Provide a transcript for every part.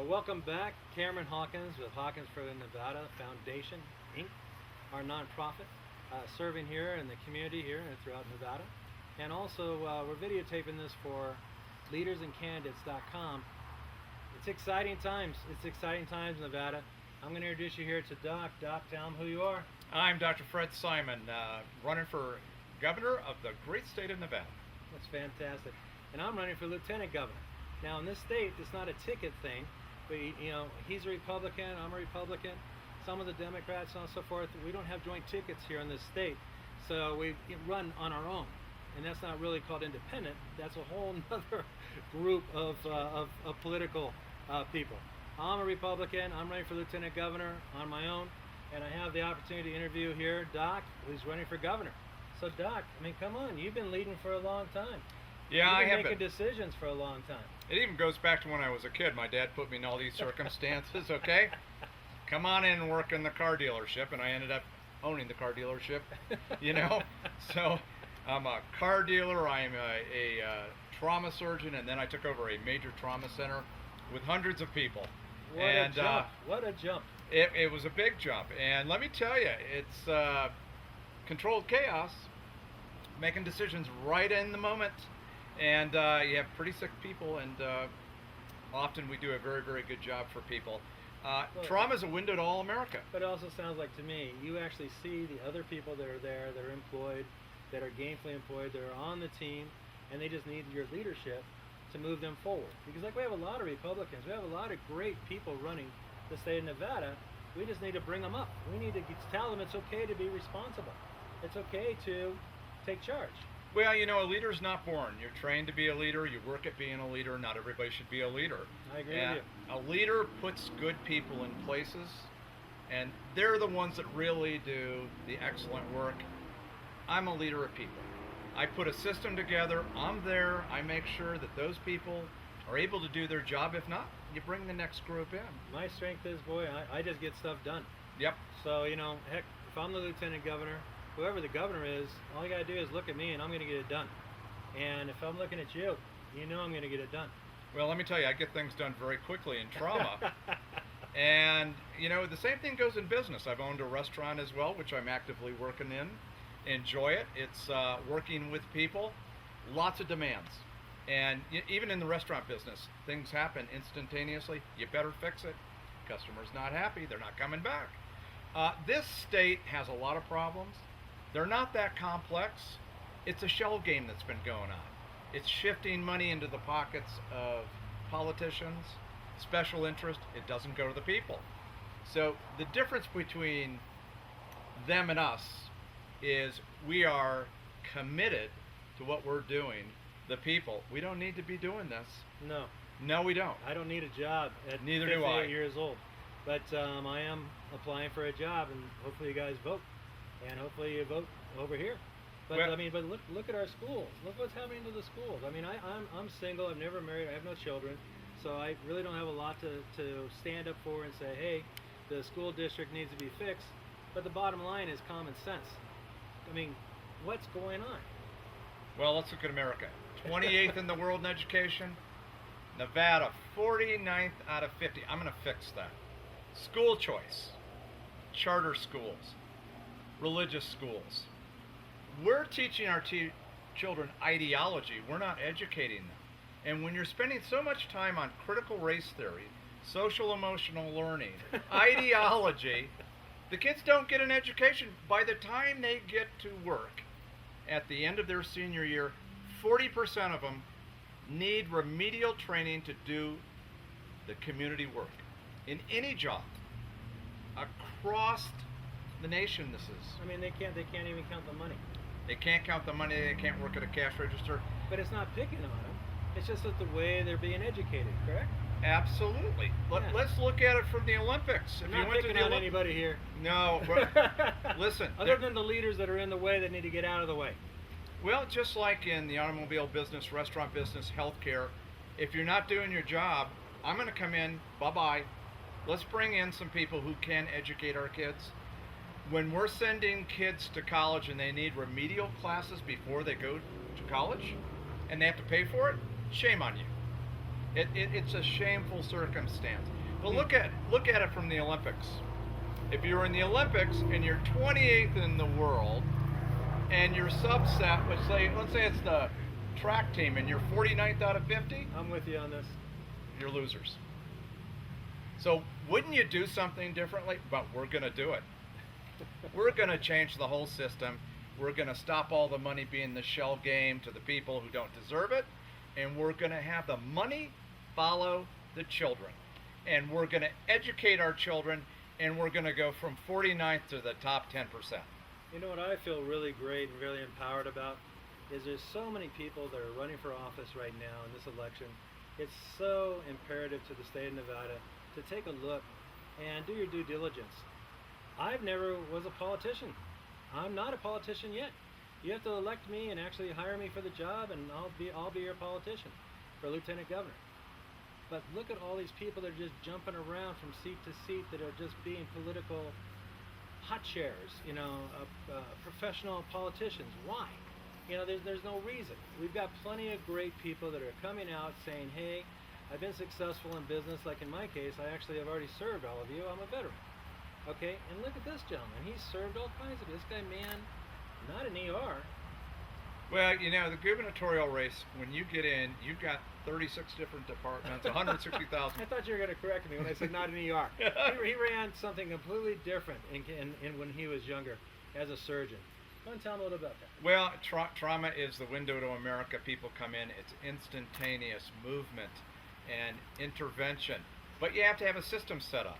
Welcome back, Cameron Hawkins with Hawkins for Nevada Foundation, Inc., our nonprofit, serving here in the community here and throughout Nevada. And also, we're videotaping this for leadersandcandidates.com. It's exciting times. It's exciting times in Nevada. I'm going to introduce you here to Doc. Doc, tell them who you are. I'm Dr. Fred Simon, running for governor of the great state of Nevada. That's fantastic. And I'm running for lieutenant governor. Now, in this state, it's not a ticket thing, but he's a Republican, I'm a Republican, some of the Democrats and so forth. We don't have joint tickets here in this state, so we run on our own. And that's not really called independent. That's a whole other group of political people. I'm a Republican. I'm running for lieutenant governor on my own, and I have the opportunity to interview here Doc, who's running for governor. So Doc, I mean, come on, you've been leading for a long time. Yeah, I have been making decisions for a long time. It even goes back to when I was a kid. My dad put me in all these circumstances. Okay, come on in and work in the car dealership, and I ended up owning the car dealership. So I'm a car dealer. I'm a trauma surgeon, and then I took over a major trauma center with hundreds of people. What a jump! What a jump! It was a big jump, and let me tell you, it's controlled chaos, making decisions right in the moment. And you have pretty sick people, and often we do a very, very good job for people. Trauma is a window to all America. But it also sounds like to me, you actually see the other people that are there, that are employed, that are gainfully employed, that are on the team, and they just need your leadership to move them forward. Because like we have a lot of Republicans, we have a lot of great people running the state of Nevada. We just need to bring them up. We need to tell them it's okay to be responsible. It's okay to take charge. Well, a leader's not born. You're trained to be a leader. You work at being a leader. Not everybody should be a leader. I agree with you. A leader puts good people in places, and they're the ones that really do the excellent work. I'm a leader of people. I put a system together. I'm there. I make sure that those people are able to do their job. If not, you bring the next group in. My strength is, boy, I just get stuff done. Yep. So, heck, if I'm the lieutenant governor, whoever the governor is, all you got to do is look at me and I'm going to get it done. And if I'm looking at you, I'm going to get it done. Well, let me tell you, I get things done very quickly in trauma. And, the same thing goes in business. I've owned a restaurant as well, which I'm actively working in. Enjoy it. It's working with people. Lots of demands. And even in the restaurant business, things happen instantaneously. You better fix it. Customer's not happy. They're not coming back. This state has a lot of problems. They're not that complex. It's a shell game that's been going on. It's shifting money into the pockets of politicians, special interest. It doesn't go to the people. So the difference between them and us is we are committed to what we're doing. The people, we don't need to be doing this. No, we don't. I don't need a job at Neither 58 do I. years old. But I am applying for a job, and hopefully you guys vote. And hopefully you vote over here. But but look at our schools. Look what's happening to the schools. I'm single. I've never married. I have no children. So I really don't have a lot to stand up for and say, hey, the school district needs to be fixed. But the bottom line is common sense. What's going on? Well, let's look at America. 28th in the world in education. Nevada, 49th out of 50. I'm going to fix that. School choice. Charter schools. Religious schools. We're teaching our children ideology. We're not educating them. And when you're spending so much time on critical race theory, social emotional learning, ideology, the kids don't get an education. By the time they get to work at the end of their senior year, 40% of them need remedial training to do the community work in any job across the nation. This is. They can't even count the money. They can't count the money. They can't work at a cash register. But it's not picking on them. It's just that the way they're being educated, correct? Absolutely. Let's look at it from the Olympics. I'm not picking on anybody here. No. Listen. Other than the leaders that are in the way that need to get out of the way. Well, just like in the automobile business, restaurant business, healthcare, if you're not doing your job, I'm going to come in. Bye-bye. Let's bring in some people who can educate our kids. When we're sending kids to college and they need remedial classes before they go to college and they have to pay for it, shame on you. It's a shameful circumstance. But Hmm. look at it from the Olympics. If you're in the Olympics and you're 28th in the world, and you're subset, let's say it's the track team, and you're 49th out of 50, I'm with you on this. you're losers. So wouldn't you do something differently? But we're going to do it. We're going to change the whole system. We're going to stop all the money being the shell game to the people who don't deserve it. And we're going to have the money follow the children. And we're going to educate our children. And we're going to go from 49th to the top 10%. You know what I feel really great and really empowered about is there's so many people that are running for office right now in this election. It's so imperative to the state of Nevada to take a look and do your due diligence. I've never was a politician. I'm not a politician yet. You have to elect me and actually hire me for the job, and I'll be your politician for lieutenant governor. But look at all these people that are just jumping around from seat to seat that are just being political hot chairs, professional politicians. Why? There's no reason. We've got plenty of great people that are coming out saying, hey, I've been successful in business. Like in my case, I actually have already served all of you. I'm a veteran. Okay, and look at this gentleman. He's served all kinds of, this guy, man, not an ER. Well, the gubernatorial race, when you get in, you've got 36 different departments, 160,000. I thought you were going to correct me when I said not an ER. He ran something completely different in when he was younger as a surgeon. Go and tell him a little about that. Well, trauma is the window to America. People come in, it's instantaneous movement and intervention. But you have to have a system set up.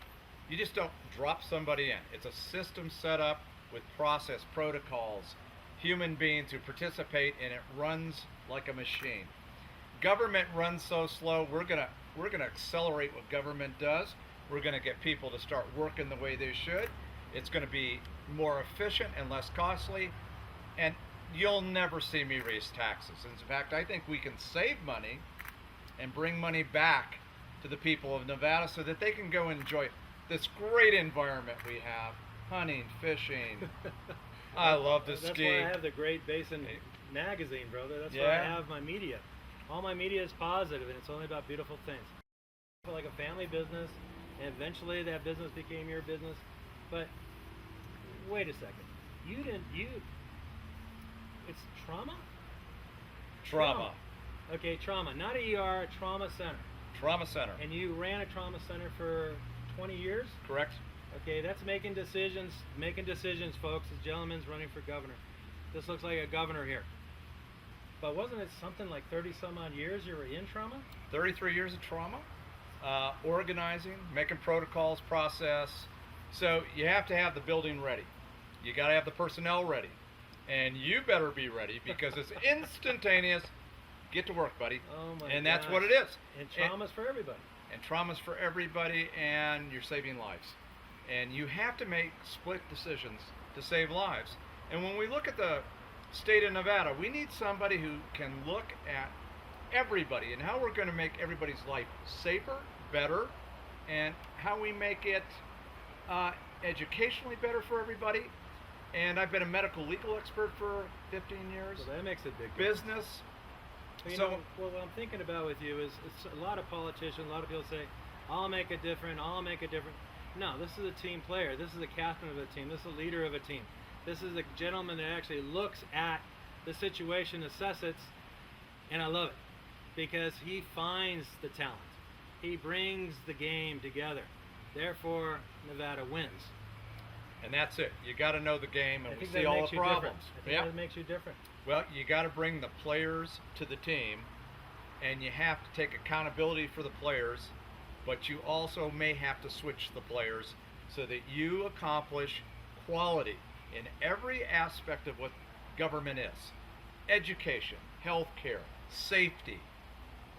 You just don't drop somebody in. It's a system set up with process, protocols, human beings who participate, and it runs like a machine. Government runs so slow. We're gonna accelerate what government does. We're gonna get people to start working the way they should. It's gonna be more efficient and less costly, and you'll never see me raise taxes. In fact, I think we can save money and bring money back to the people of Nevada so that they can go enjoy this great environment we have, hunting, fishing. I love to ski. That's why I have the Great Basin magazine, brother. That's why I have my media. All my media is positive, and it's only about beautiful things. I feel like a family business, and eventually that business became your business. But wait a second. It's trauma? Trauma. Okay, trauma. Not a ER, a trauma center. Trauma center. And you ran a trauma center for 20 years? Correct. Okay, that's making decisions. Making decisions, folks. This gentleman's running for governor. This looks like a governor here. But wasn't it something like 30 some odd years you were in trauma? 33 years of trauma. Organizing, making protocols, process. So you have to have the building ready. You got to have the personnel ready. And you better be ready because it's instantaneous. Get to work, buddy. Oh my And that's gosh. what it is. And trauma's for everybody. And trauma's for everybody, and you're saving lives. And you have to make split decisions to save lives. And when we look at the state of Nevada, we need somebody who can look at everybody and how we're going to make everybody's life safer, better, and how we make it educationally better for everybody. And I've been a medical legal expert for 15 years. So that makes a big difference. Business. Well, what I'm thinking about with you is it's a lot of politicians, a lot of people say, I'll make it different, I'll make it different. No, this is a team player. This is a captain of a team. This is a leader of a team. This is a gentleman that actually looks at the situation, assesses, and I love it because he finds the talent. He brings the game together. Therefore, Nevada wins. And that's it. You got to know the game, and I we think see that all makes the you different. problems. I think that makes you different. Well, you got to bring the players to the team, and you have to take accountability for the players, but you also may have to switch the players so that you accomplish quality in every aspect of what government is. Education, healthcare, safety,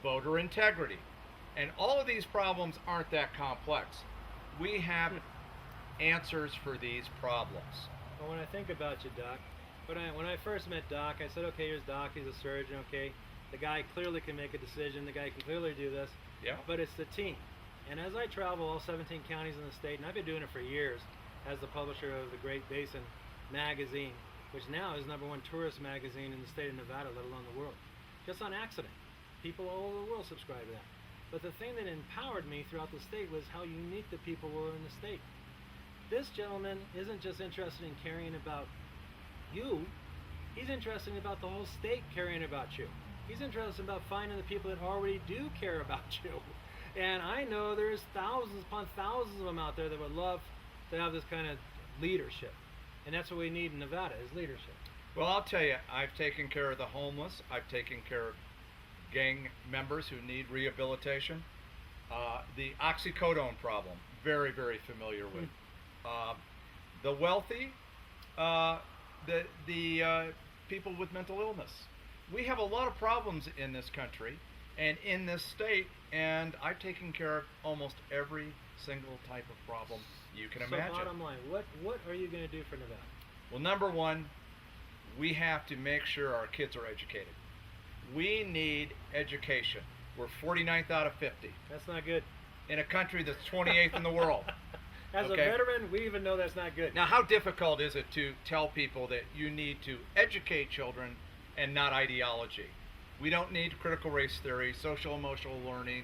voter integrity. And all of these problems aren't that complex. We have answers for these problems. Well, when I think about you, Doc, when I first met Doc, I said, okay, here's Doc, he's a surgeon, okay. The guy clearly can make a decision, the guy can clearly do this, Yeah. but it's the team. And as I travel all 17 counties in the state, and I've been doing it for years as the publisher of the Great Basin magazine, which now is #1 tourist magazine in the state of Nevada, let alone the world. Just on accident. People all over the world subscribe to that. But the thing that empowered me throughout the state was how unique the people were in the state. This gentleman isn't just interested in caring about you, he's interested about the whole state caring about you. He's interested about finding the people that already do care about you. And I know there's thousands upon thousands of them out there that would love to have this kind of leadership. And that's what we need in Nevada, is leadership. Well, I'll tell you, I've taken care of the homeless. I've taken care of gang members who need rehabilitation. The oxycodone problem, very, very familiar with. The wealthy, the people with mental illness. We have a lot of problems in this country and in this state, and I've taken care of almost every single type of problem you can imagine. So bottom line, what are you going to do for Nevada? Well, number one, we have to make sure our kids are educated. We need education. We're 49th out of 50. That's not good. In a country that's 28th in the world. As a veteran, we even know that's not good. Now, how difficult is it to tell people that you need to educate children and not ideology? We don't need critical race theory, social emotional learning,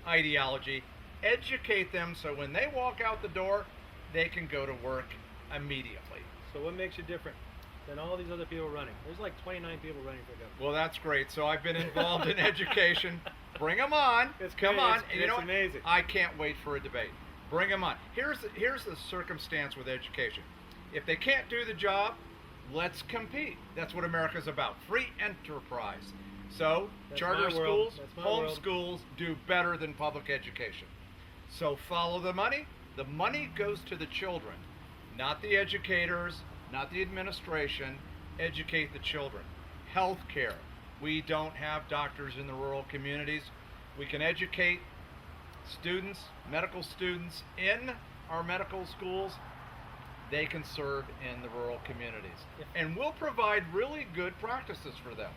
ideology. Educate them so when they walk out the door, they can go to work immediately. So what makes you different than all these other people running? There's like 29 people running for governor. Well, that's great. So I've been involved in education. Bring them on. Come on. It's amazing. I can't wait for a debate. Bring them on. Here's the circumstance with education. If they can't do the job, let's compete. That's what America's about. Free enterprise. So charter schools, home schools do better than public education. So follow the money. The money goes to the children, not the educators, not the administration. Educate the children. Health care. We don't have doctors in the rural communities. We can educate students, medical students in our medical schools. They can serve in the rural communities. And we'll provide really good practices for them.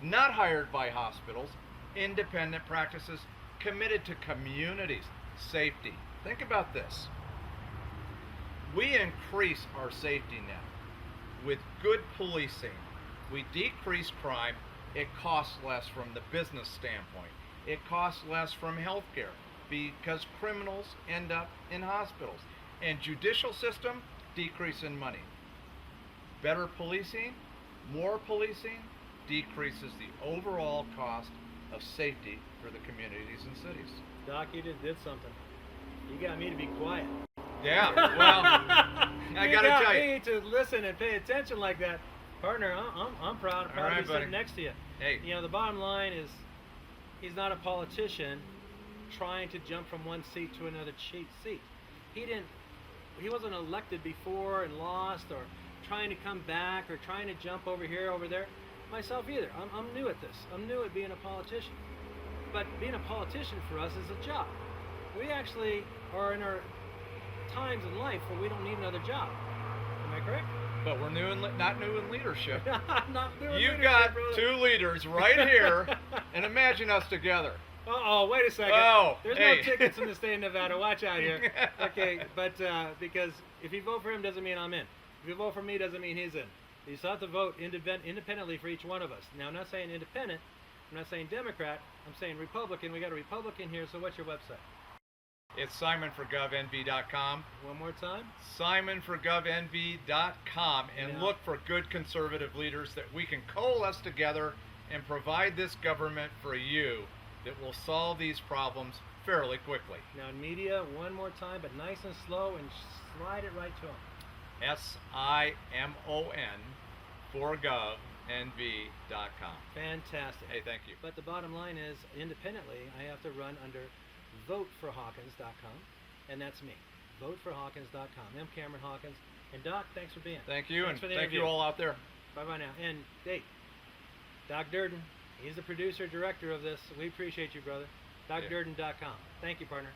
Not hired by hospitals, independent practices committed to communities, safety. Think about this. We increase our safety net with good policing. We decrease crime. It costs less from the business standpoint. It costs less from healthcare because criminals end up in hospitals. And judicial system, decrease in money. Better policing, more policing, decreases the overall cost of safety for the communities and cities. Doc, you just did something. You got me to be quiet. Yeah, well, I gotta tell you. You got me to listen and pay attention like that. Partner, I'm proud All right, to be buddy. sitting next to you. Hey. You know, the bottom line is he's not a politician trying to jump from one seat to another seat. He wasn't elected before and lost, or trying to come back, or trying to jump over here, over there. Myself either. I'm new at this. I'm new at being a politician. But being a politician for us is a job. We actually are in our times in life where we don't need another job. Am I correct? But we're not new in leadership. Not new in You've leadership, got brother. two leaders right here, and imagine us together. Uh-oh, wait a second. Oh, There's hey. no tickets in the state of Nevada. Watch out here. Okay, but because if you vote for him doesn't mean I'm in. If you vote for me doesn't mean he's in. You still have to vote independently for each one of us. Now, I'm not saying independent. I'm not saying Democrat. I'm saying Republican. We got a Republican here, so what's your website? It's simonforgovnv.com. One more time. simonforgovnv.com, and Yeah. look for good conservative leaders that we can coalesce together and provide this government for you that will solve these problems fairly quickly. Now, in media, one more time, but nice and slow, and slide it right to him. SIMON for govnv.com. Fantastic. Hey, thank you. But the bottom line is, independently, I have to run under voteforhawkins.com, and that's me. Voteforhawkins.com. I'm Kameron Hawkins. And Doc, thanks for being. Thank you, Thanks and for the thank you interview. all out there. Bye-bye now. And, hey, Doc Durden, he's the producer, director of this. We appreciate you, brother. Yeah. DocDurden.com. Thank you, partner.